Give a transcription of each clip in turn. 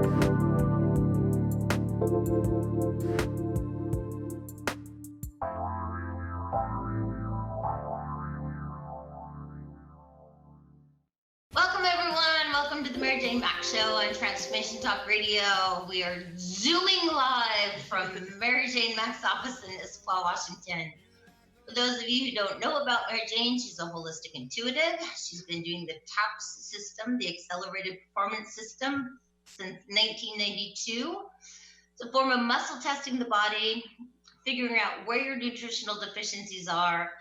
Welcome, everyone. Welcome to the Jane Mack Show on Transformation Talk Radio. We are zooming live from Jane Mack's office in Issaquah, Washington. For those of you who don't know about Jane, she's a holistic intuitive. She's been doing the TAPS system, the Accelerated Performance System, since 1992. It's a form of muscle testing the body, figuring out where your nutritional deficiencies are,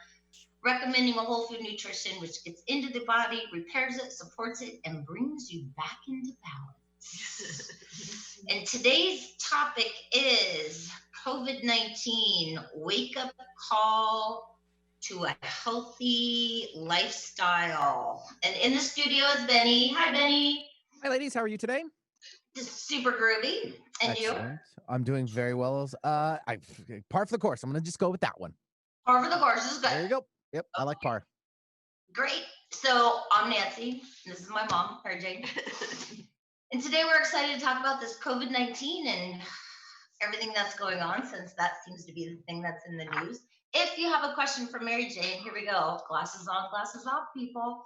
recommending a whole food nutrition which gets into the body, repairs it, supports it, and brings you back into balance. And today's topic is COVID-19, wake-up call to a healthy lifestyle. And in the studio is Benny. Hi, Benny. Hi, ladies. How are you today? Just super groovy. And Excellent. you? I'm doing very well. I par for the course. I'm going to just go with that one. Par for the course is good. There you go. Yep, Okay. I like par. Great. So I'm Nancy. This is my mom, Jane. And today we're excited to talk about this COVID-19 and everything that's going on, since that seems to be the thing that's in the news. If you have a question for Mary Jane, here we go. Glasses on, glasses off, people.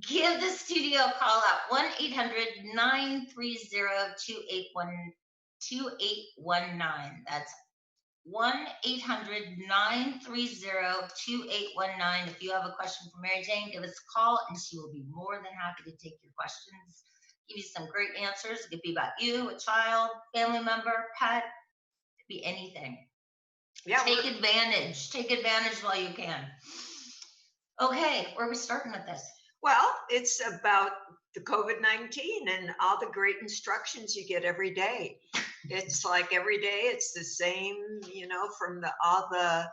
Give the studio a call at 1-800-930-2819. That's 1-800-930-2819. If you have a question for Mary Jane, give us a call and she will be more than happy to take your questions, give you some great answers. It could be about you, a child, family member, pet, it could be anything. Yeah, take advantage while you can. Okay, where are we starting with this? Well, it's about the COVID-19 and all the great instructions you get every day. It's like every day it's the same, from all the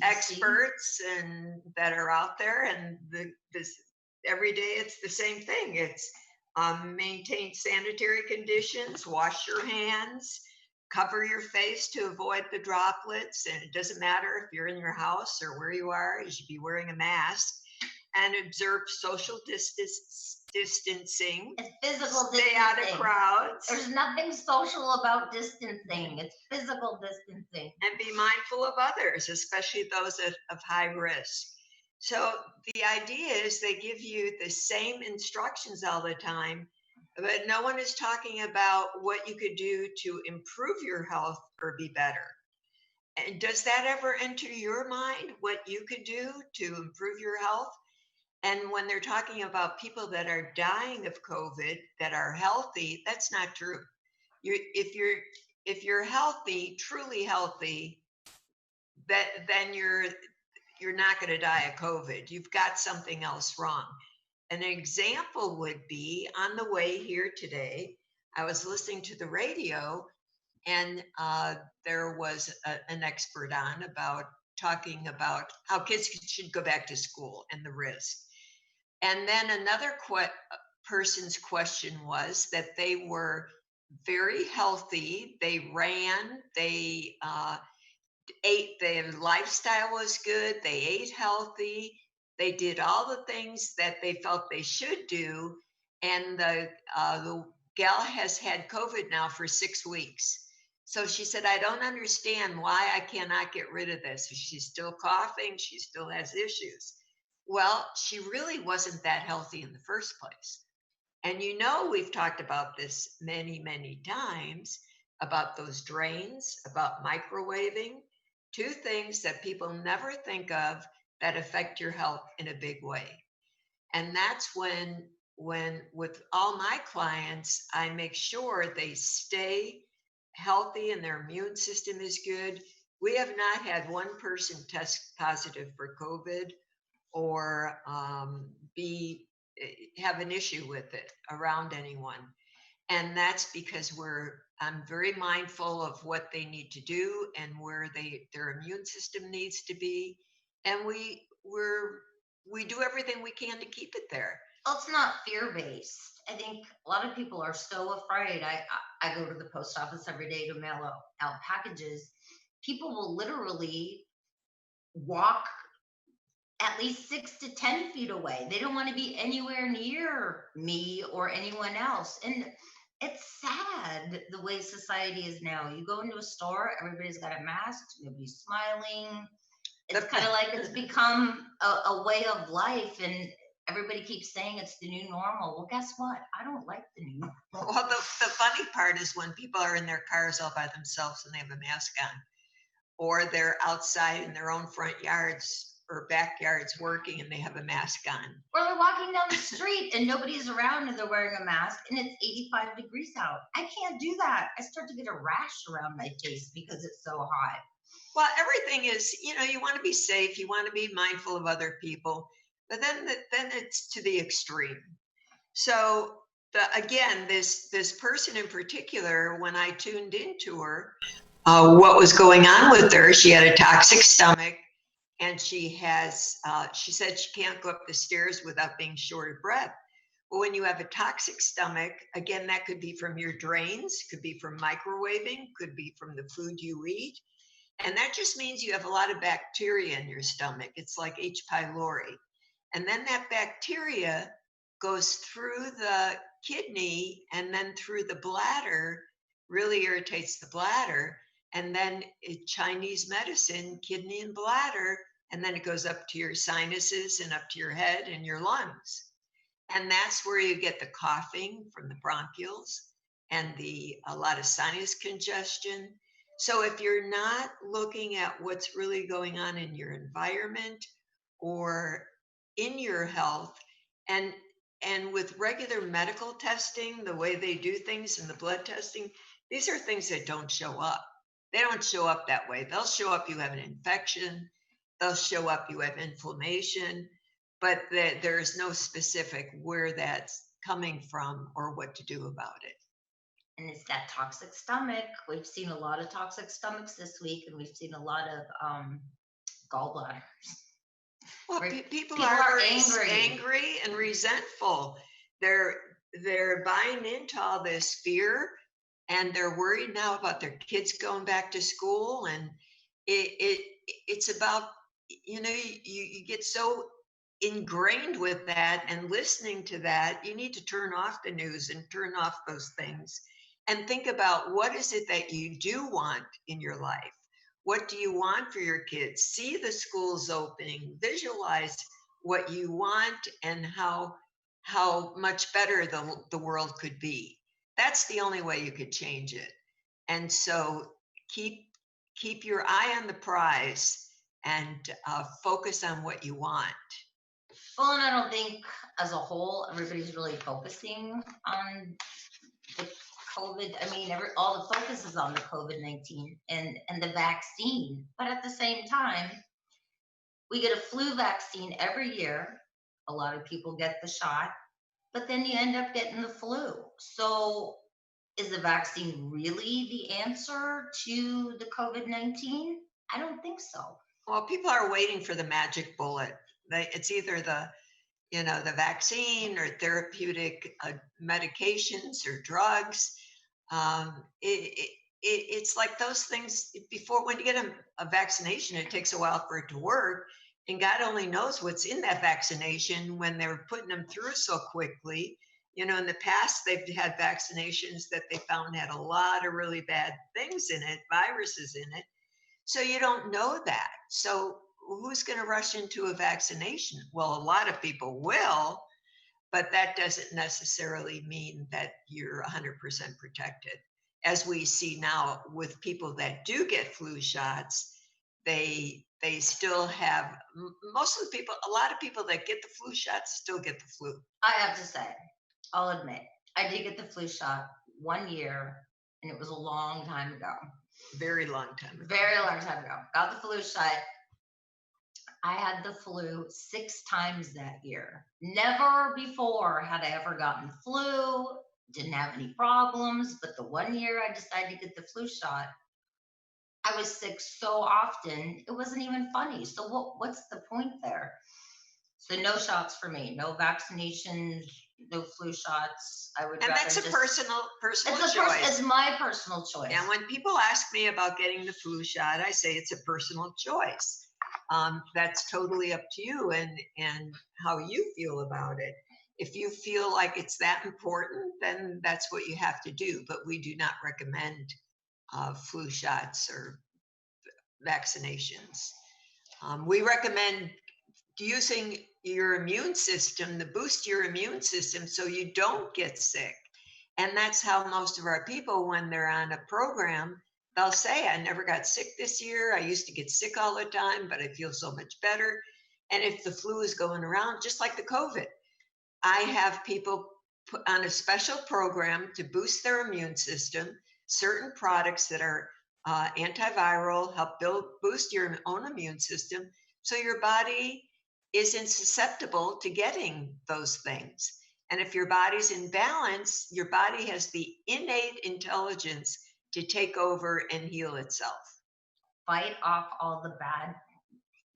experts and that are out there, and this every day it's the same thing. It's maintain sanitary conditions, wash your hands, cover your face to avoid the droplets, and it doesn't matter if you're in your house or where you are, you should be wearing a mask, and observe social distancing. It's physical distancing. Stay out of crowds. There's nothing social about distancing. It's physical distancing. And be mindful of others, especially those of high risk. So the idea is they give you the same instructions all the time, but no one is talking about what you could do to improve your health or be better. And does that ever enter your mind, what you could do to improve your health? And when they're talking about people that are dying of COVID that are healthy, that's not true. If you're healthy, truly healthy, then you're not going to die of COVID. You've got something else wrong. An example would be, on the way here today, I was listening to the radio, and there was an expert on talking about how kids should go back to school and the risk. And then another person's question was that they were very healthy. They ran, they ate, their lifestyle was good, they ate healthy, they did all the things that they felt they should do. And the gal has had COVID now for 6 weeks. So she said, I don't understand why I cannot get rid of this. She's still coughing, she still has issues. Well, she really wasn't that healthy in the first place. And we've talked about this many, many times, about those drains, about microwaving, two things that people never think of that affect your health in a big way. And that's when with all my clients, I make sure they stay healthy and their immune system is good. We have not had one person test positive for COVID or have an issue with it around anyone. And that's because I'm very mindful of what they need to do and where their immune system needs to be. And we do everything we can to keep it there. Well, it's not fear-based. I think a lot of people are so afraid. I go to the post office every day to mail out packages. People will literally walk at least 6 to 10 feet away. They don't want to be anywhere near me or anyone else. And it's sad the way society is now. You go into a store, everybody's got a mask, nobody's smiling. It's kind of like it's become a way of life, and everybody keeps saying it's the new normal. Well, guess what? I don't like the new normal. Well, the funny part is when people are in their cars all by themselves and they have a mask on, or they're outside in their own front yards or backyards working and they have a mask on. Or they're walking down the street and nobody's around and they're wearing a mask and it's 85 degrees out. I can't do that. I start to get a rash around my face because it's so hot. Well, everything is, you want to be safe, you want to be mindful of other people, but then it's to the extreme. So again, this person in particular, when I tuned into her, what was going on with her, she had a toxic stomach, and she said she can't go up the stairs without being short of breath. Well, when you have a toxic stomach, again, that could be from your drains, could be from microwaving, could be from the food you eat. And that just means you have a lot of bacteria in your stomach. It's like H. pylori. And then that bacteria goes through the kidney and then through the bladder, really irritates the bladder. And then Chinese medicine, kidney and bladder, and then it goes up to your sinuses and up to your head and your lungs. And that's where you get the coughing from the bronchioles and a lot of sinus congestion. So if you're not looking at what's really going on in your environment or in your health, and with regular medical testing, the way they do things and the blood testing, these are things that don't show up. They don't show up that way. They'll show up you have an infection. They'll show up you have inflammation, but there's no specific where that's coming from or what to do about it. And it's that toxic stomach. We've seen a lot of toxic stomachs this week, and we've seen a lot of gallbladders. Well, people are angry and resentful. They're buying into all this fear, and they're worried now about their kids going back to school. And it's about, you get so ingrained with that and listening to that. You need to turn off the news and turn off those things and think about what is it that you do want in your life. What do you want for your kids? See the schools opening, visualize what you want and how much better the world could be. That's the only way you could change it. And so keep your eye on the prize and focus on what you want. Well, and I don't think as a whole, everybody's really focusing on the COVID. I mean, all the focus is on the COVID-19 and the vaccine. But at the same time, we get a flu vaccine every year. A lot of people get the shot, but then you end up getting the flu. So is the vaccine really the answer to the COVID-19? I don't think so. Well, people are waiting for the magic bullet. It's either the vaccine or therapeutic medications or drugs. It's like those things before, when you get a vaccination, it takes a while for it to work. And God only knows what's in that vaccination when they're putting them through so quickly. In the past, they've had vaccinations that they found had a lot of really bad things in it, viruses in it. So you don't know that. So who's going to rush into a vaccination? Well, a lot of people will, but that doesn't necessarily mean that you're 100% protected. As we see now with people that do get flu shots, they still have, most of the people, a lot of people that get the flu shots still get the flu. I have to say, I'll admit, I did get the flu shot 1 year, and it was a long time ago. Very long time ago. Very long time ago. Got the flu shot. I had the flu 6 times that year. Never before had I ever gotten flu, didn't have any problems, but the 1 year I decided to get the flu shot, I was sick so often, it wasn't even funny. So what's the point there? So no shots for me, no vaccinations, no flu shots. I would. And that's a personal choice. It's my personal choice. And when people ask me about getting the flu shot, I say it's a personal choice. That's totally up to you and how you feel about it. If you feel like it's that important, then that's what you have to do. But we do not recommend flu shots or vaccinations. We recommend using your immune system to boost your immune system so you don't get sick. And that's how most of our people, when they're on a program, they'll say, I never got sick this year. I used to get sick all the time, but I feel so much better. And if the flu is going around, just like the COVID, I have people put on a special program to boost their immune system, certain products that are antiviral, help boost your own immune system so your body isn't susceptible to getting those things. And if your body's in balance, your body has the innate intelligence to take over and heal itself. Fight off all the bad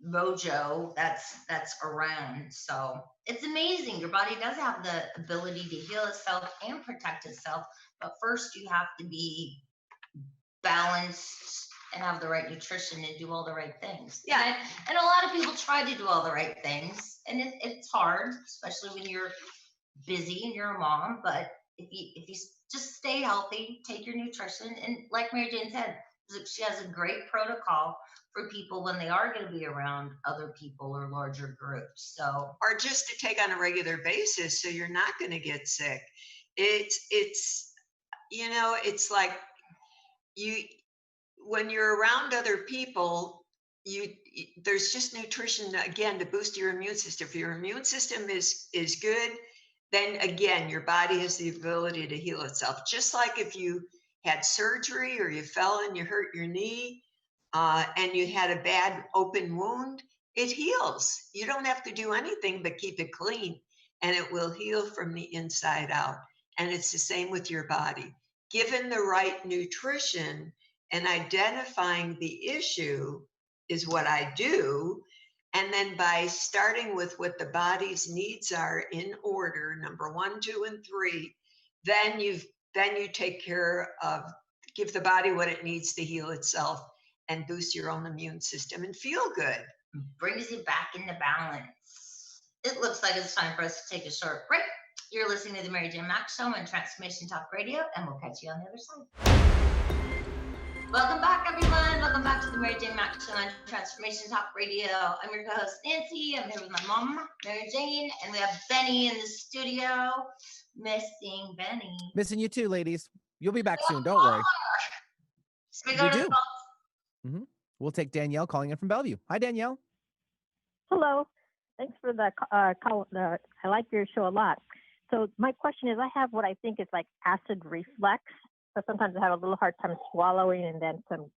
mojo that's around. So it's amazing. Your body does have the ability to heal itself and protect itself, but first you have to be balanced and have the right nutrition and do all the right things. Yeah. And a lot of people try to do all the right things, and it's hard, especially when you're busy and you're a mom. But if you just stay healthy, take your nutrition, and like Mary Jane said, she has a great protocol for people when they are going to be around other people or larger groups. So, or just to take on a regular basis, so you're not going to get sick. It's it's like when you're around other people, there's just nutrition again to boost your immune system. If your immune system is good, then again your body has the ability to heal itself. Just like if you had surgery or you fell and you hurt your knee, and you had a bad open wound, it heals. You don't have to do anything but keep it clean, and it will heal from the inside out. And it's the same with your body. Given the right nutrition and identifying the issue is what I do. And then by starting with what the body's needs are in order, number 1, 2, and 3, then you take care of, give the body what it needs to heal itself and boost your own immune system and feel good. Brings you back into balance. It looks like it's time for us to take a short break. You're listening to the Mary Jane Mack Show on Transformation Talk Radio, and we'll catch you on the other side. Welcome back, everyone. Welcome back to the Mary Jane Mack Show on Transformation Talk Radio. I'm your host, Nancy. I'm here with my mom, Mary Jane, and we have Benny in the studio. Missing Benny. Missing you too, ladies. You'll be back soon. Don't worry. We do. Mm-hmm. We'll take Danielle calling in from Bellevue. Hi, Danielle. Hello. Thanks for the call. I like your show a lot. So my question is, I have what I think is like acid reflux. So sometimes I have a little hard time swallowing, and then some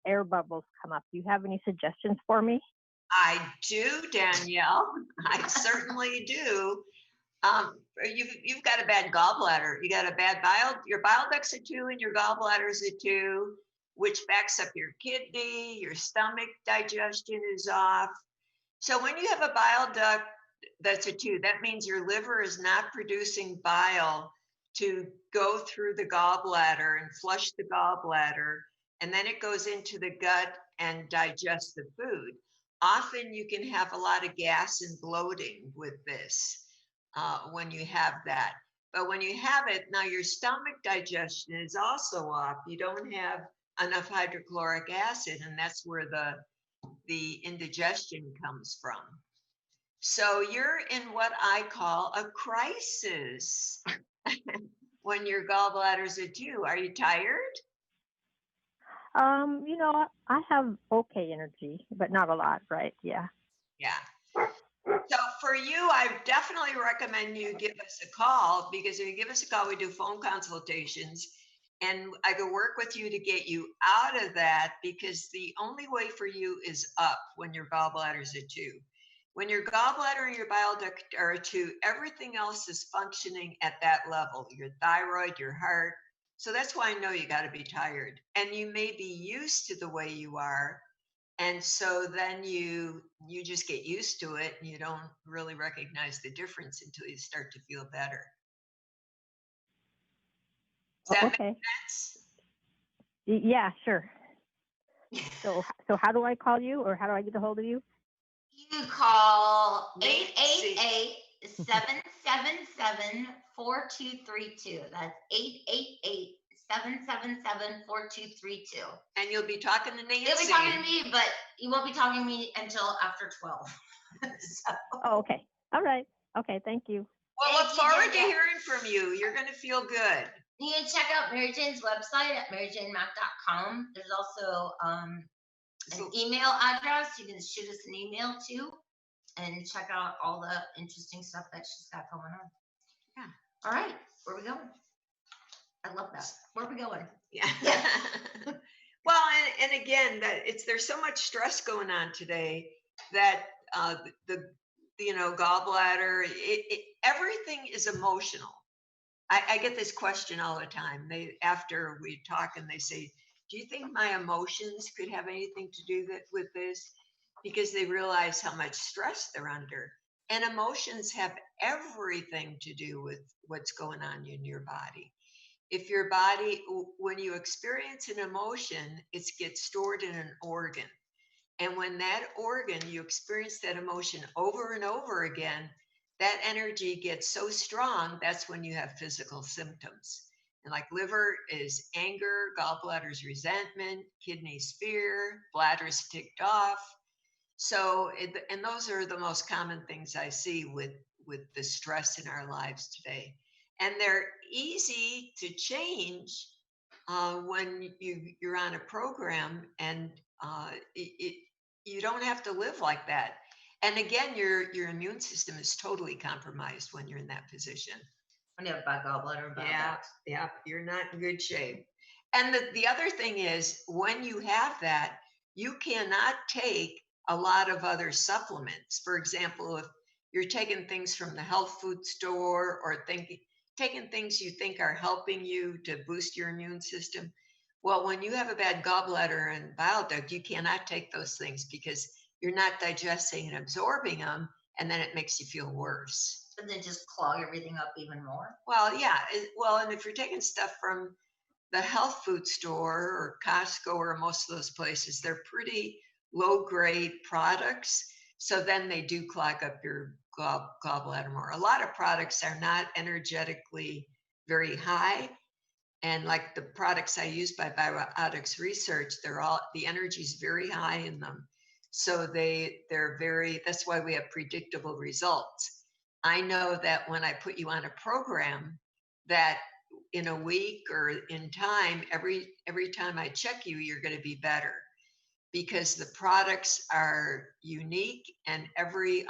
air bubbles come up. Do you have any suggestions for me? I do, Danielle. I certainly do. You've got a bad gallbladder. You got a bad your bile ducts are 2 and your gallbladder's a 2, which backs up your kidney. Your stomach digestion is off. So when you have a bile duct that's a 2, that means your liver is not producing bile to go through the gallbladder and flush the gallbladder, and then it goes into the gut and digests the food. Often you can have a lot of gas and bloating with this when you have that. But when you have it, now your stomach digestion is also off. You don't have enough hydrochloric acid, and that's where the indigestion comes from. So you're in what I call a crisis when your gallbladder's a 2. Are you tired? I have okay energy, but not a lot, right? Yeah. Yeah. So for you, I definitely recommend you give us a call, because if you give us a call, we do phone consultations, and I can work with you to get you out of that, because the only way for you is up when your gallbladder's a 2. When your gallbladder and your bile duct are a 2, everything else is functioning at that level, your thyroid, your heart. So that's why I know you got to be tired. And you may be used to the way you are. And so then you just get used to it, and you don't really recognize the difference until you start to feel better. Does that Okay. make sense? Yeah, sure. So how do I call you, or how do I get a hold of you? You call Nate, see. 888-777-4232. That's 888-777-4232. And you'll be talking to Nancy. You'll be talking to me, but you won't be talking to me until after 12. So. Oh, okay. All right. Okay, thank you. Well, look forward to hearing from you. You're going to feel good. You can check out Mary Jane's website at maryjanemack.com. There's also an email address. You can shoot us an email too and check out all the interesting stuff that she's got going on. Yeah. All right. Where are we going? I love that. Where are we going? Yeah. Well, and again, there's so much stress going on today that the gallbladder, everything is emotional. I get this question all the time. After we talk, and they say, "Do you think my emotions could have anything to do with this?" Because they realize how much stress they're under, and emotions have everything to do with what's going on in your body. If your body, when you experience an emotion, it gets stored in an organ. And when that organ, you experience that emotion over and over again, that energy gets so strong, that's when you have physical symptoms. And like liver is anger, gallbladder's resentment, kidneys fear, bladder's ticked off. So, and those are the most common things I see with the stress in our lives today. And they're easy to change when you're on a program, and you don't have to live like that. And again, your immune system is totally compromised when you're in that position. When you have bad gallbladder, Yeah, you're not in good shape. And the other thing is, when you have that, you cannot take a lot of other supplements. For example, if you're taking things from the health food store or taking things you think are helping you to boost your immune system. Well, when you have a bad gallbladder and bile duct, you cannot take those things because you're not digesting and absorbing them, and then it makes you feel worse. And then just clog everything up even more. Well, yeah. And if you're taking stuff from the health food store or Costco or most of those places, they're pretty low grade products. So then they do clog up your gallbladder more. A lot of products are not energetically very high. And like the products I use by Biotics Research, the energy is very high in them. So that's why we have predictable results. I know that when I put you on a program, that in a week or in time, every time I check you, you're going to be better, because the products are unique, and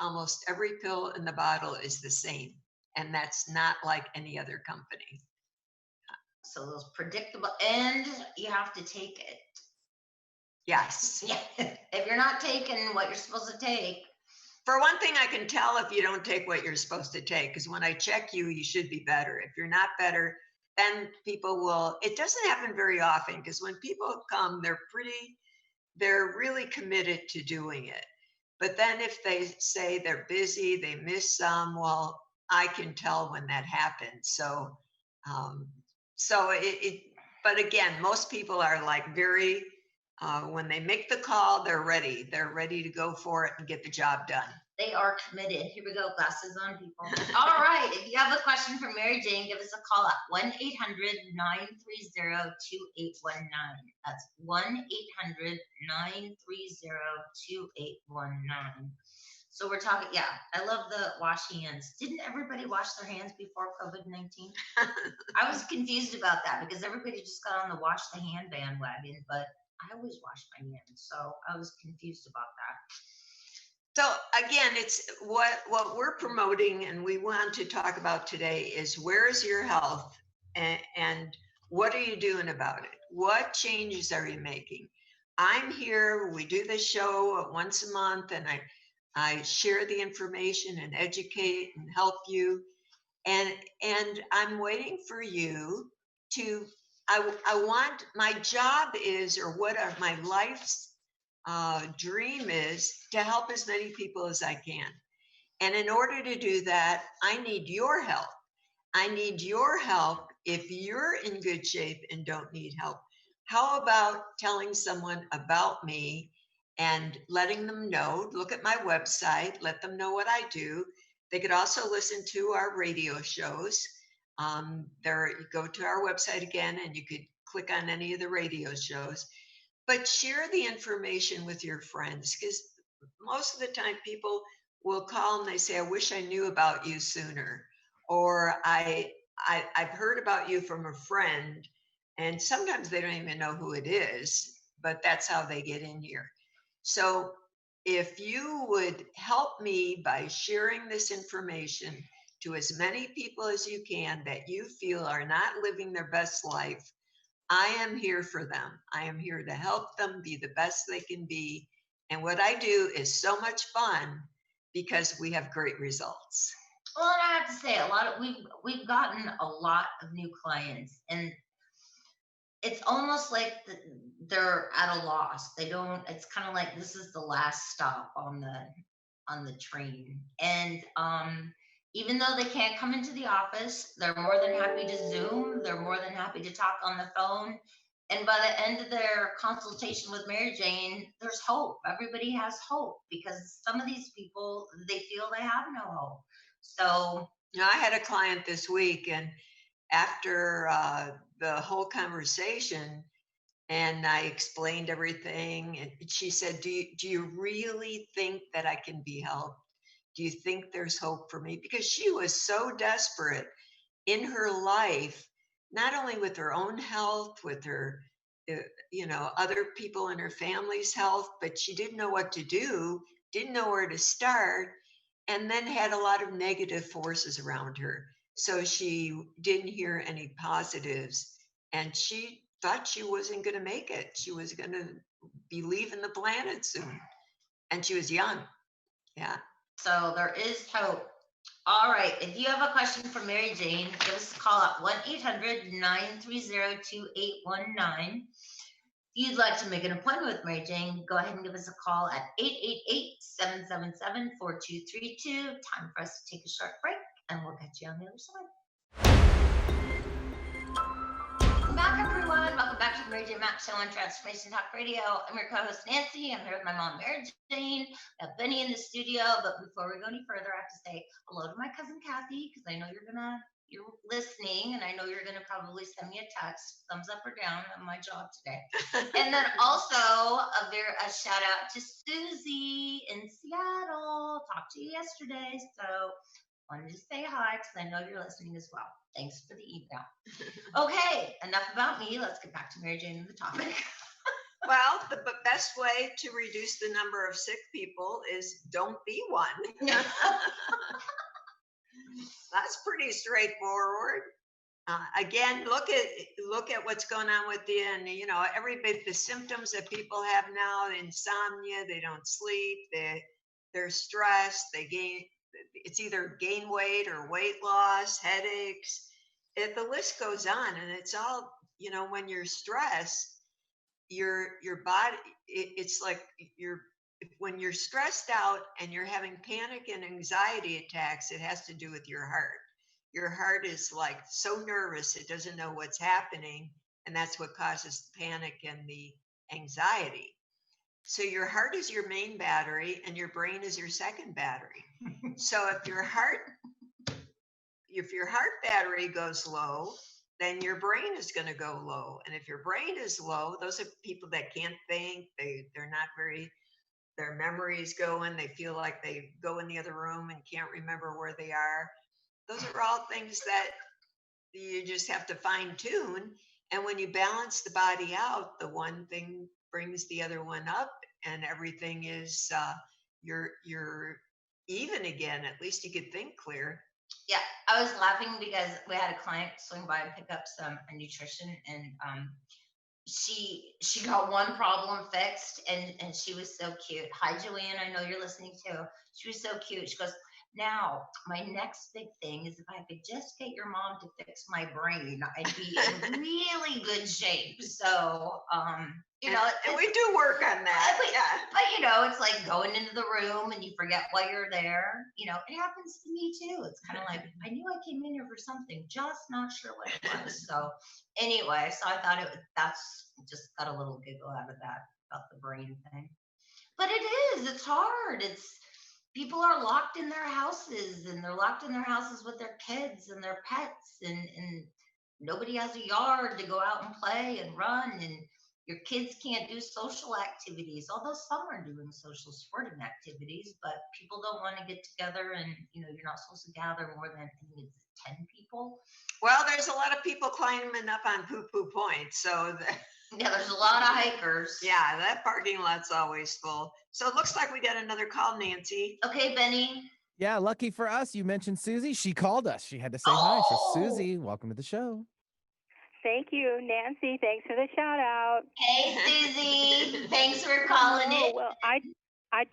almost every pill in the bottle is the same. And that's not like any other company. So those predictable, and you have to take it. Yes. If you're not taking what you're supposed to take. For one thing, I can tell if you don't take what you're supposed to take, because when I check you, you should be better. If you're not better, then people will. It doesn't happen very often, because when people come, they're really committed to doing it. But then if they say they're busy, they miss some, well, I can tell when that happens. So, but again, most people are like very, when they make the call, they're ready. They're ready to go for it and get the job done. They are committed. Here we go, glasses on, people. All right. If you have a question for Mary Jane, give us a call at 1-800-930-2819. That's 1-800-930-2819. So we're talking, I love the wash hands. Didn't everybody wash their hands before COVID-19? I was confused about that, because everybody just got on the wash the hand bandwagon, but I always wash my hands. So I was confused about that. So again, it's what we're promoting, and we want to talk about today is, where's your health, and what are you doing about it? What changes are you making? I'm here. We do this show once a month, and I share the information and educate and help you. And I'm waiting for you to. I want, my job is, or what are my life's dream is, to help as many people as I can. And in order to do that, I need your help. I need your help. If you're in good shape and don't need help, How about telling someone about me and letting them know? Look at my website, let them know what I do. They could also listen to our radio shows. There, you go to our website again, and you could click on any of the radio shows. But share the information with your friends, because most of the time people will call and they say, "I wish I knew about you sooner," or I've heard about you from a friend, and sometimes they don't even know who it is, but that's how they get in here. So if you would help me by sharing this information to as many people as you can that you feel are not living their best life, I am here for them. I am here to help them be the best they can be. And what I do is so much fun because we have great results. Well, and I have to say, we've gotten a lot of new clients, and it's almost like they're at a loss. They don't. It's kind of like this is the last stop on the train, and even though they can't come into the office, they're more than happy to Zoom. They're more than happy to talk on the phone. And by the end of their consultation with Mary Jane, there's hope. Everybody has hope because some of these people, they feel they have no hope. So, I had a client this week, and after the whole conversation, and I explained everything, and she said, do you really think that I can be helped? Do you think there's hope for me? Because she was so desperate in her life, not only with her own health, with her, other people in her family's health, but she didn't know what to do, didn't know where to start, and then had a lot of negative forces around her. So she didn't hear any positives, and she thought she wasn't going to make it. She was going to be leaving the planet soon, and she was young. Yeah. so there is hope. All right. If you have a question for Mary Jane, give us a call at 1-800-930-2819. If you'd like to make an appointment with Mary Jane, go ahead and give us a call at 888-777-4232. Time for us to take a short break, and we'll catch you on the other side. Welcome back, everyone. Welcome back to the Mary Jane Mack Show on Transformation Talk Radio. I'm your co-host, Nancy. I'm here with my mom, Mary Jane. I have Benny in the studio, but before we go any further, I have to say hello to my cousin, Kathy, because I know you're listening, and I know you're gonna probably send me a text, thumbs up or down on my job today. And then also a shout out to Susie in Seattle. Talked to you yesterday, so wanted to say hi because I know you're listening as well. Thanks for the email. Okay, enough about me. Let's get back to Mary Jane and the topic. Well, the best way to reduce the number of sick people is don't be one. That's pretty straightforward. Again, look at what's going on with everybody. The symptoms that people have now: insomnia, they don't sleep, they're stressed, it's either gain weight or weight loss, headaches. The list goes on, and it's all, when you're stressed, your body, it's like when you're stressed out and you're having panic and anxiety attacks, it has to do with your heart. Your heart is like so nervous, it doesn't know what's happening. And that's what causes the panic and the anxiety. So your heart is your main battery and your brain is your second battery. So if your heart battery goes low, then your brain is going to go low. And if your brain is low, those are people that can't think, they're not very, their memories going, they feel like they go in the other room and can't remember where they are. Those are all things that you just have to fine tune. And when you balance the body out, the one thing brings the other one up, and everything is you're even again. At least you could think clear. Yeah, I was laughing because we had a client swing by and pick up some nutrition, and she got one problem fixed, and she was so cute. Hi, Joanne. I know you're listening too. She was so cute. She goes, "Now, my next big thing is if I could just get your mom to fix my brain, I'd be in really good shape." So, and we do work on that. But it's like going into the room and you forget why you're there. It happens to me too. It's kind of like, I knew I came in here for something, just not sure what it was. So Anyway, so I thought that's just got a little giggle out of that about the brain thing. But it's hard. People are locked in their houses, and they're locked in their houses with their kids and their pets, and nobody has a yard to go out and play and run, and your kids can't do social activities, although some are doing social sporting activities, but people don't want to get together, and you're not supposed to gather more than, I think it's 10 people. Well, there's a lot of people climbing up on poo-poo Point, so yeah, there's a lot of hikers. Yeah, that parking lot's always full. So it looks like we got another call, Nancy. Okay, Benny. Yeah, lucky for us, you mentioned Susie. She called us. She had to say hi. So Susie, welcome to the show. Thank you, Nancy. Thanks for the shout out. Hey, Susie. Thanks for calling in. Well, I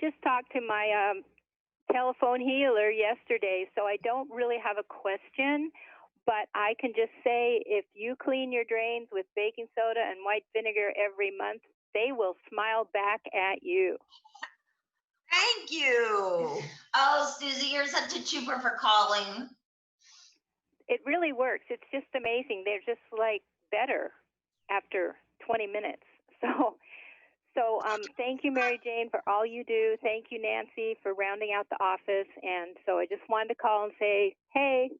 just talked to my telephone healer yesterday, so I don't really have a question, but I can just say if you clean your drains with baking soda and white vinegar every month, they will smile back at you. Thank you. Oh, Susie, you're such a trooper for calling. It really works. It's just amazing. They're just like better after 20 minutes. So thank you, Mary Jane, for all you do. Thank you, Nancy, for rounding out the office. And so I just wanted to call and say, hey.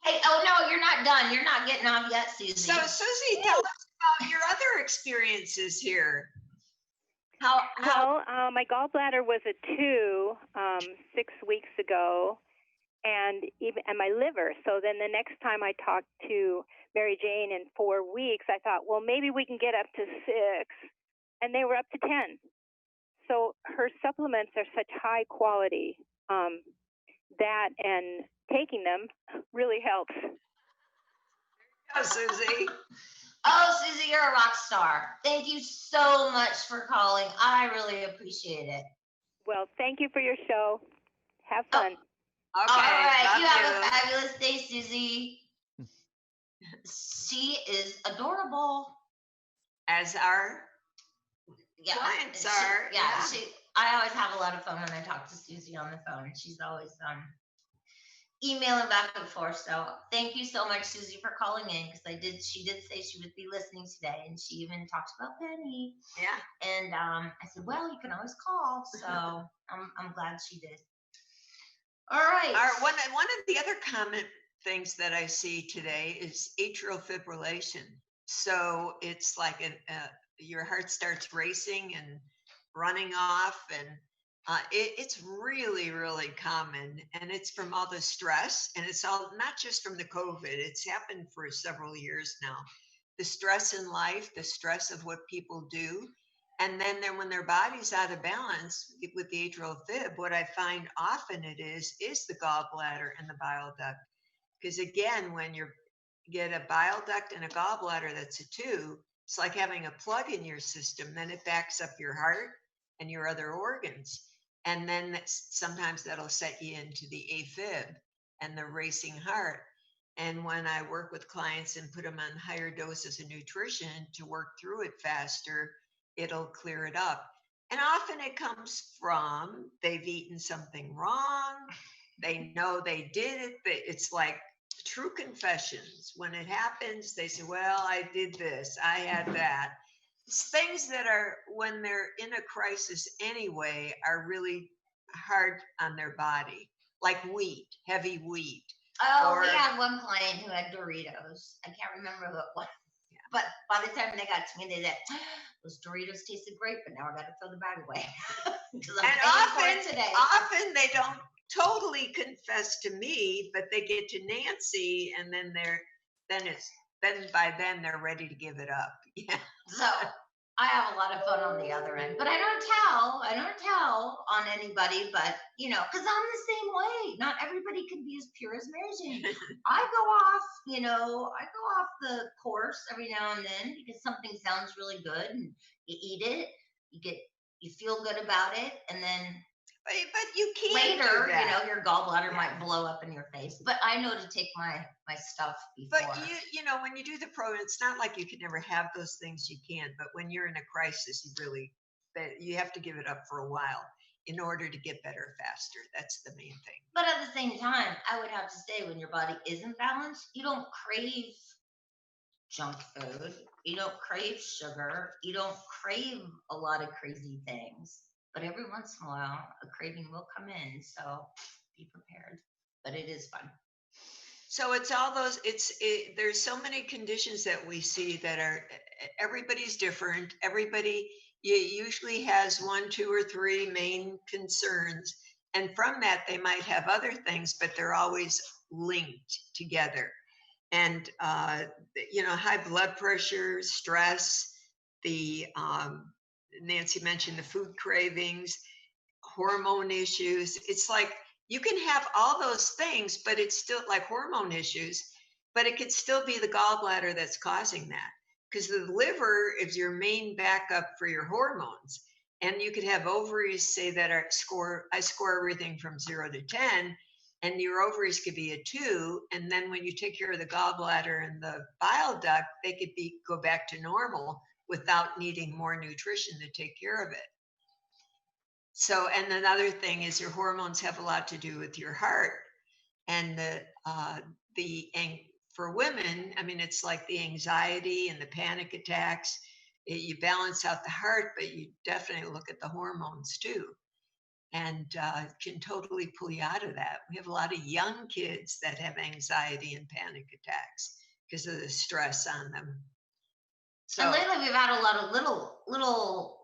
Hey, oh, no, you're not done. You're not getting off yet, Susie. So, Susie, tell us about your other experiences here. Well, my gallbladder was a 2 6 weeks ago, and my liver. So then the next time I talked to Mary Jane in 4 weeks, I thought, well, maybe we can get up to 6, and they were up to 10. So her supplements are such high quality that, and taking them really helps. Oh, Susie. Oh, Susie, you're a rock star. Thank you so much for calling. I really appreciate it. Well, thank you for your show. Have fun. Oh, okay. All right. You have you. a fabulous day, Susie. She is adorable. As our clients are. Yeah. I always have a lot of fun when I talk to Susie on the phone. She's always emailing back and forth. So thank you so much, Susie, for calling in, because she did say she would be listening today, and she even talked about Penny. Yeah. And I said, well, you can always call. So I'm glad she did. All right. One of the other common things that I see today is atrial fibrillation. So it's like your heart starts racing and running off, and it's really, really common, and it's from all the stress, and it's all not just from the COVID. It's happened for several years now. The stress in life, the stress of what people do, and then when their body's out of balance with the atrial fib, what I find often it is the gallbladder and the bile duct. Because again, when you get a bile duct and a gallbladder that's a 2, it's like having a plug in your system. Then it backs up your heart and your other organs. And then sometimes that'll set you into the AFib and the racing heart. And when I work with clients and put them on higher doses of nutrition to work through it faster, it'll clear it up. And often it comes from they've eaten something wrong. They know they did it, but it's like true confessions. When it happens, they say, well, I did this, I had that. It's things that are, when they're in a crisis anyway, are really hard on their body, like wheat, heavy wheat. Oh, we had one client who had Doritos. I can't remember who it was. Yeah. But by the time they got to me, they said, those Doritos tasted great, but now I got to throw the bag away. And often they don't totally confess to me, but they get to Nancy, and then by then they're ready to give it up. Yeah. So I have a lot of fun on the other end, but I don't tell on anybody, but because I'm the same way. Not everybody can be as pure as Mary Jane. I go off the course every now and then because something sounds really good, and you eat it, you feel good about it, and then but you can't later, your gallbladder might blow up in your face. But I know to take my stuff before. But when you do the program, it's not like you can never have those things. You can, but when you're in a crisis, you have to give it up for a while in order to get better faster. That's the main thing. But at the same time, I would have to say, when your body isn't balanced, you don't crave junk food. You don't crave sugar. You don't crave a lot of crazy things. But every once in a while, a craving will come in. So be prepared. But it is fun. So it's all those, there's so many conditions that we see that are, everybody's different. Everybody usually has 1, 2, or 3 main concerns. And from that, they might have other things, but they're always linked together. And, high blood pressure, stress, Nancy mentioned the food cravings, hormone issues. It's like you can have all those things, but it's still like hormone issues, but it could still be the gallbladder that's causing that. Because the liver is your main backup for your hormones. And you could have ovaries, say that I score everything from 0 to 10, and your ovaries could be a 2. And then when you take care of the gallbladder and the bile duct, they could go back to normal without needing more nutrition to take care of it. So, and another thing is your hormones have a lot to do with your heart. And for women, I mean, it's like the anxiety and the panic attacks. You balance out the heart, but you definitely look at the hormones too. And can totally pull you out of that. We have a lot of young kids that have anxiety and panic attacks because of the stress on them. So, and lately we've had a lot of little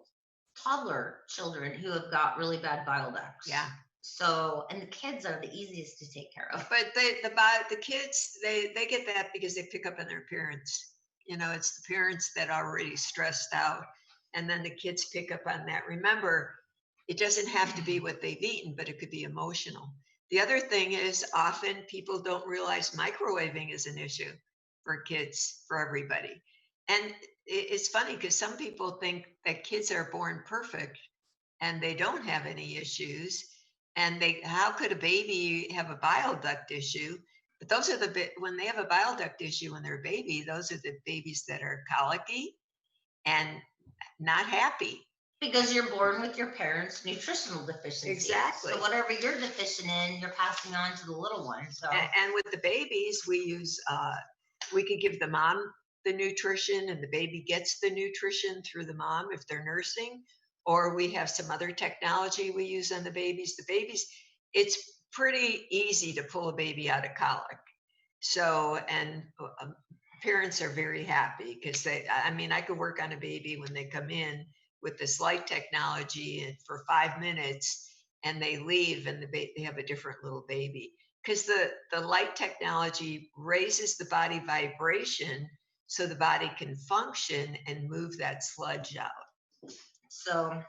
toddler children who have got really bad bile ducts. Yeah. So, and the kids are the easiest to take care of. But the kids, they get that because they pick up on their parents. It's the parents that are already stressed out, and then the kids pick up on that. Remember, it doesn't have to be what they've eaten, but it could be emotional. The other thing is often people don't realize microwaving is an issue for kids, for everybody. And it's funny because some people think that kids are born perfect and they don't have any issues. And how could a baby have a bile duct issue? But those are when they have a bile duct issue when they're a baby, those are the babies that are colicky and not happy. Because you're born with your parents' nutritional deficiency. Exactly. So whatever you're deficient in, you're passing on to the little one. So and with the babies, we could give the mom the nutrition, and the baby gets the nutrition through the mom if they're nursing, or we have some other technology we use on the babies. The babies, it's pretty easy to pull a baby out of colic. So, and parents are very happy because I could work on a baby when they come in with this light technology and for 5 minutes, and they leave and they have a different little baby. Because the light technology raises the body vibration so the body can function and move that sludge out. So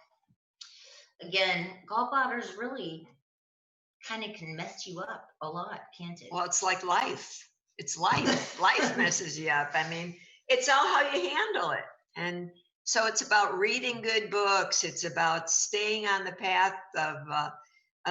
again, gallbladders really kind of can mess you up a lot, can't it? Well, it's like life. It's life. Life messes you up. I mean, it's all how you handle it. And so it's about reading good books. It's about staying on the path of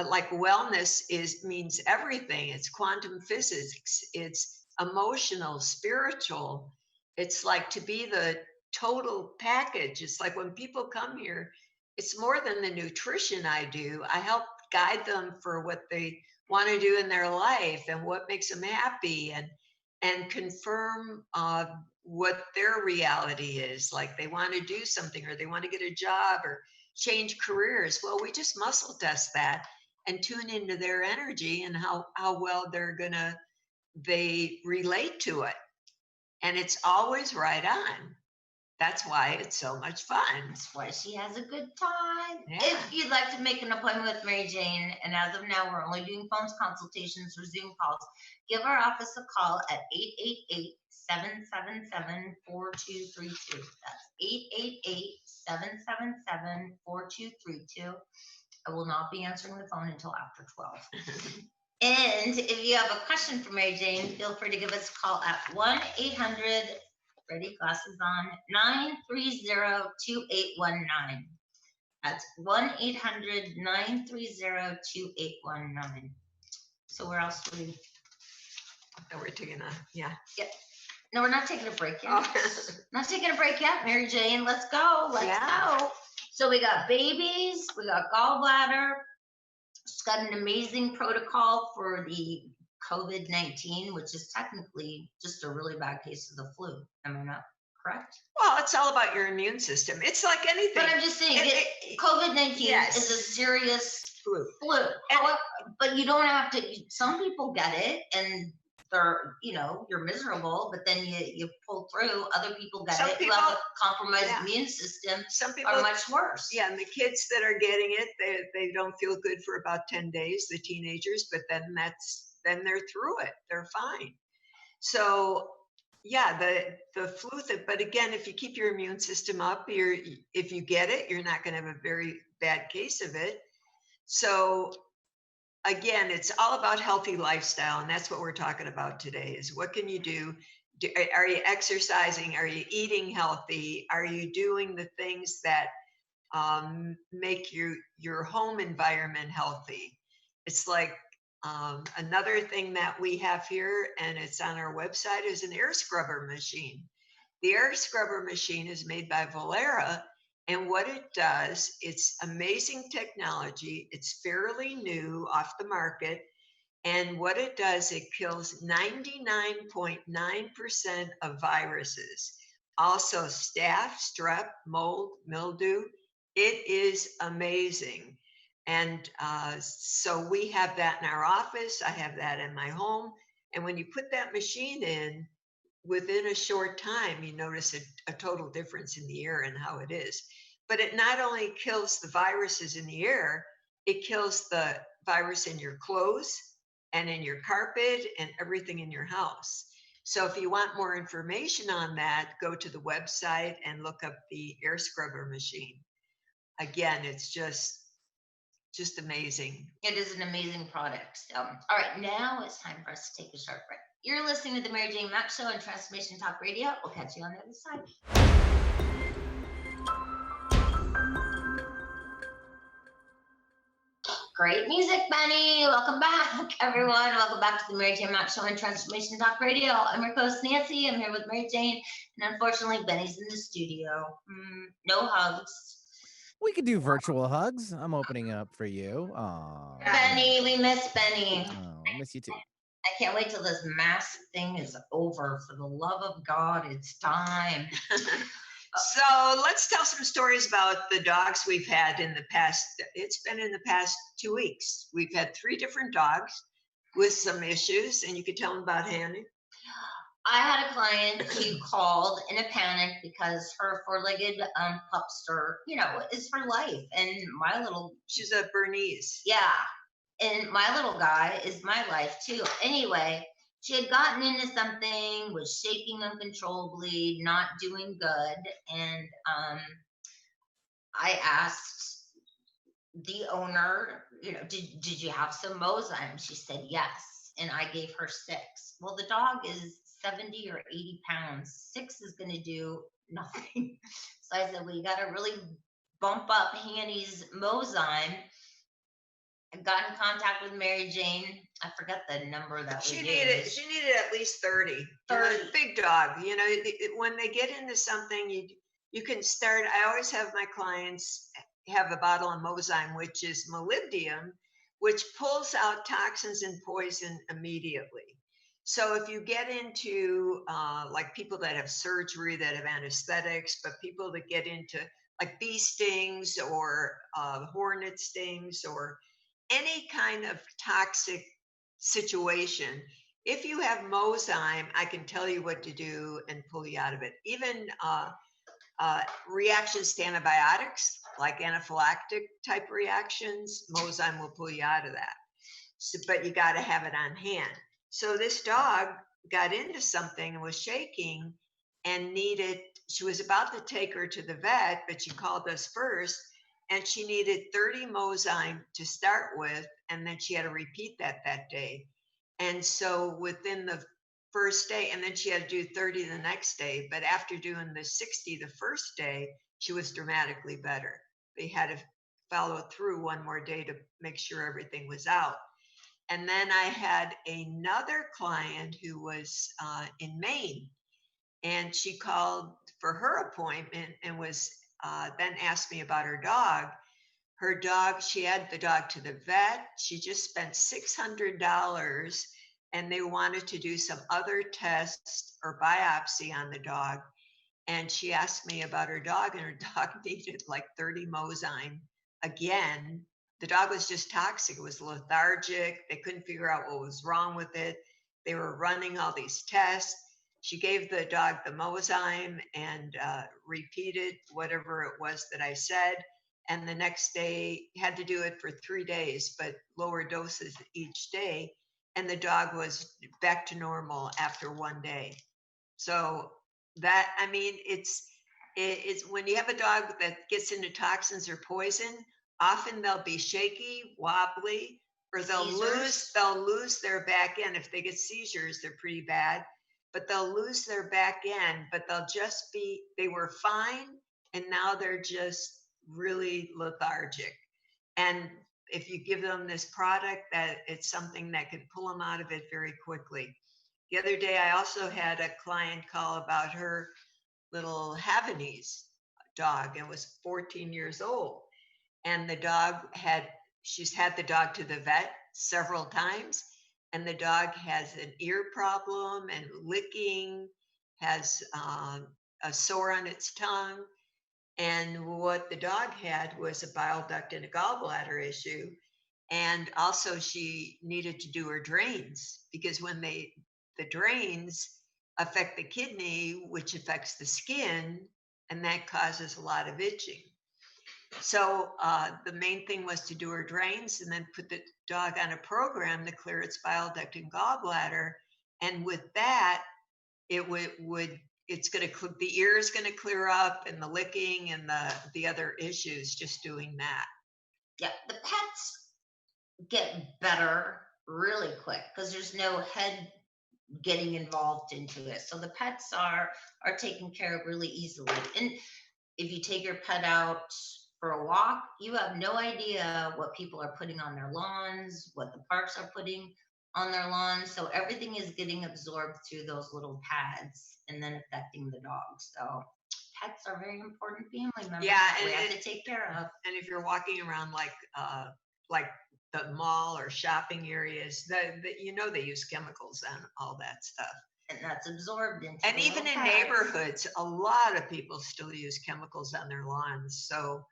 like wellness means everything. It's quantum physics. It's emotional, spiritual. It's like to be the total package. It's like when people come here, it's more than the nutrition I do. I help guide them for what they want to do in their life and what makes them happy, and confirm what their reality is. Like they want to do something, or they want to get a job or change careers. Well, we just muscle test that and tune into their energy and how well they relate to it. And it's always right on. That's why it's so much fun. That's why she has a good time. Yeah. If you'd like to make an appointment with Mary Jane, and as of now, we're only doing phone consultations or Zoom calls, give our office a call at 888-777-4232. That's 888-777-4232. I will not be answering the phone until after 12. And if you have a question for Mary Jane, feel free to give us a call at 1-800, ready, glasses on, 930-2819. That's 1-800-930-2819. So where else do we? Oh, we're taking Yep. No, we're not taking a break yet. Oh. Not taking a break yet, Mary Jane. Let's go. Let's go. So we got babies, we got gallbladder. It's got an amazing protocol for the COVID-19, which is technically just a really bad case of the flu. Am I not correct? Well, it's all about your immune system. It's like anything. But I'm just saying, COVID-19 yes. is a serious flu. However, but you don't have to. Some people get it, and they're, you're miserable, but then you pull through. Other people get it who have a compromised immune system. Some people are much worse. Yeah, and the kids that are getting it, they don't feel good for about 10 days, the teenagers, but then they're through it. They're fine. So yeah, the flu thing, but again, if you keep your immune system up, if you get it, you're not going to have a very bad case of it. So again, it's all about healthy lifestyle, and that's what we're talking about today. Is what can you do? Are you exercising? Are you eating healthy? Are you doing the things that make your home environment healthy? It's like another thing that we have here, and it's on our website, is an air scrubber machine. The air scrubber machine is made by Valera, and what it does, it's amazing technology. It's fairly new, off the market, and what it does, it kills 99.9% of viruses. Also staph, strep, mold, mildew. It is amazing. And so we have that in our office. I have that in my home. And when you put that machine in, within a short time, you notice a total difference in the air and how it is. But it not only kills the viruses in the air, it kills the virus in your clothes and in your carpet and everything in your house. So if you want more information on that, go to the website and look up the air scrubber machine. Again, it's just amazing. It is an amazing product. All right, now it's time for us to take a short break. You're listening to the Mary Jane Mack Show on Transformation Talk Radio. We'll catch you on the other side. Great music, Benny. Welcome back, everyone. Welcome back to the Mary Jane Mack Show on Transformation Talk Radio. I'm your host, Nancy. I'm here with Mary Jane, and unfortunately, Benny's in the studio. No hugs. We could do virtual hugs. I'm opening up for you. Aww. Benny, we miss Benny. Oh, I miss you too. I can't wait till this mask thing is over. For the love of God, it's time. So let's tell some stories about the dogs we've had in the past. It's been in the past 2 weeks. We've had 3 different dogs with some issues, and you could tell them about Hanny. I had a client who called in a panic because her 4-legged pupster, is for life. And she's a Bernese. Yeah. And my little guy is my life too. Anyway, she had gotten into something, was shaking uncontrollably, not doing good. And I asked the owner, did you have some Mozyme? She said yes. And I gave her 6. Well, the dog is 70 or 80 pounds. 6 is going to do nothing. So I said, well, you got to really bump up Hanny's Mozyme. I got in contact with Mary Jane. I forgot the number that she needed. She needed at least 30. 30. Big dog. When they get into something, you can start. I always have my clients have a bottle of Mozyme, which is molybdenum, which pulls out toxins and poison immediately. So if you get into like people that have surgery, that have anesthetics, but people that get into like bee stings or hornet stings or any kind of toxic situation, if you have Mozyme, I can tell you what to do and pull you out of it. Even reactions to antibiotics, like anaphylactic type reactions, Mozyme will pull you out of that. So, but you got to have it on hand. So this dog got into something and was shaking and she was about to take her to the vet, but she called us first. And she needed 30 Mozyme to start with, and then she had to repeat that day. And so within the first day, and then she had to do 30 the next day. But after doing the 60 the first day, she was dramatically better. They had to follow through one more day to make sure everything was out. And then I had another client who was in Maine, and she called for her appointment and was then asked me about her dog. Her dog, she had the dog to the vet. She just spent $600 and they wanted to do some other tests or biopsy on the dog. And she asked me about her dog, and her dog needed like 30 Mozyme again. The dog was just toxic. It was lethargic. They couldn't figure out what was wrong with it. They were running all these tests. She gave the dog the Mozyme and repeated whatever it was that I said. And the next day had to do it for 3 days, but lower doses each day. And the dog was back to normal after 1 day. So that, I mean, it's when you have a dog that gets into toxins or poison, often they'll be shaky, wobbly, or they'll lose their back end. If they get seizures, they're pretty bad, but they'll lose their back end, but they'll just be, they were fine, and now they're just really lethargic. And if you give them this product, that it's something that can pull them out of it very quickly. The other day, I also had a client call about her little Havanese dog. It was 14 years old. And the dog she's had the dog to the vet several times. And the dog has an ear problem and licking, has a sore on its tongue. And what the dog had was a bile duct and a gallbladder issue. And also she needed to do her drains, because when the drains affect the kidney, which affects the skin, and that causes a lot of itching. So the main thing was to do her drains and then put the dog on a program to clear its bile duct and gallbladder. And with that, it's going to, the ear is going to clear up, and the licking and the other issues, just doing that. Yeah, the pets get better really quick because there's no head getting involved into it. So the pets are taken care of really easily. And if you take your pet out for a walk, you have no idea what people are putting on their lawns, what the parks are putting on their lawns. So everything is getting absorbed through those little pads and then affecting the dog. So pets are very important family members that we have to take care of. And if you're walking around like the mall or shopping areas, they use chemicals on all that stuff. And that's absorbed into. And even in neighborhoods, a lot of people still use chemicals on their lawns. So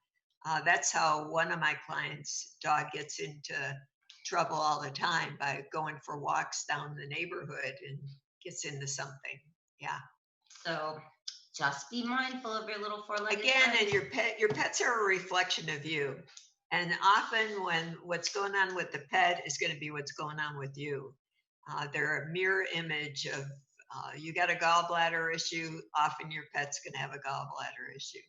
that's how one of my clients' dog gets into trouble all the time, by going for walks down the neighborhood and gets into something. Yeah. So just be mindful of your little four-legged again friends. And your pets are a reflection of you. And often when what's going on with the pet is going to be what's going on with you. They're a mirror image of, you got a gallbladder issue, often your pet's going to have a gallbladder issue.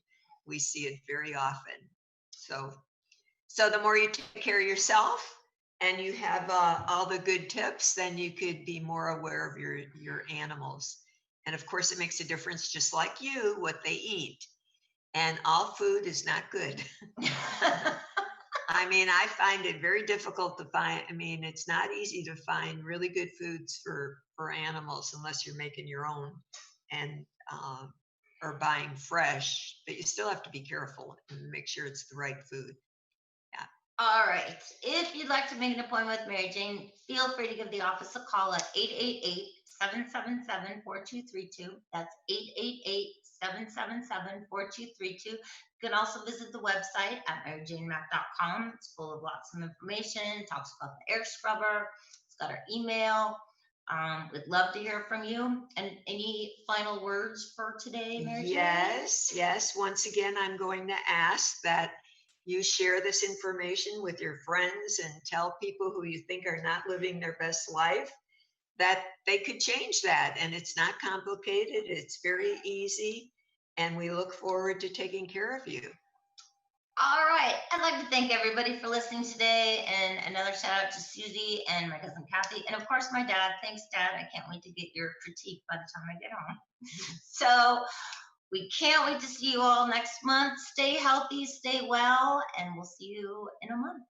We see it very often. So the more you take care of yourself and you have all the good tips, then you could be more aware of your animals. And of course, it makes a difference, just like you, what they eat. And all food is not good. I mean, I find it very difficult to find. I mean, it's not easy to find really good foods for animals unless you're making your own and or buying fresh. But you still have to be careful and make sure it's the right food. Yeah. All right. If you'd like to make an appointment with Mary Jane, feel free to give the office a call at 888-777-4232. That's 888-777-4232. You can also visit the website at maryjanemack.com. It's full of lots of information, talks about the air scrubber. It's got our email. We'd love to hear from you. And any final words for today, Mary Jane? Yes. Once again, I'm going to ask that you share this information with your friends and tell people who you think are not living their best life that they could change that. And it's not complicated. It's very easy. And we look forward to taking care of you. All right. I'd like to thank everybody for listening today. And another shout out to Susie and my cousin Kathy. And of course, my dad. Thanks, Dad. I can't wait to get your critique by the time I get home. So we can't wait to see you all next month. Stay healthy, stay well, and we'll see you in a month.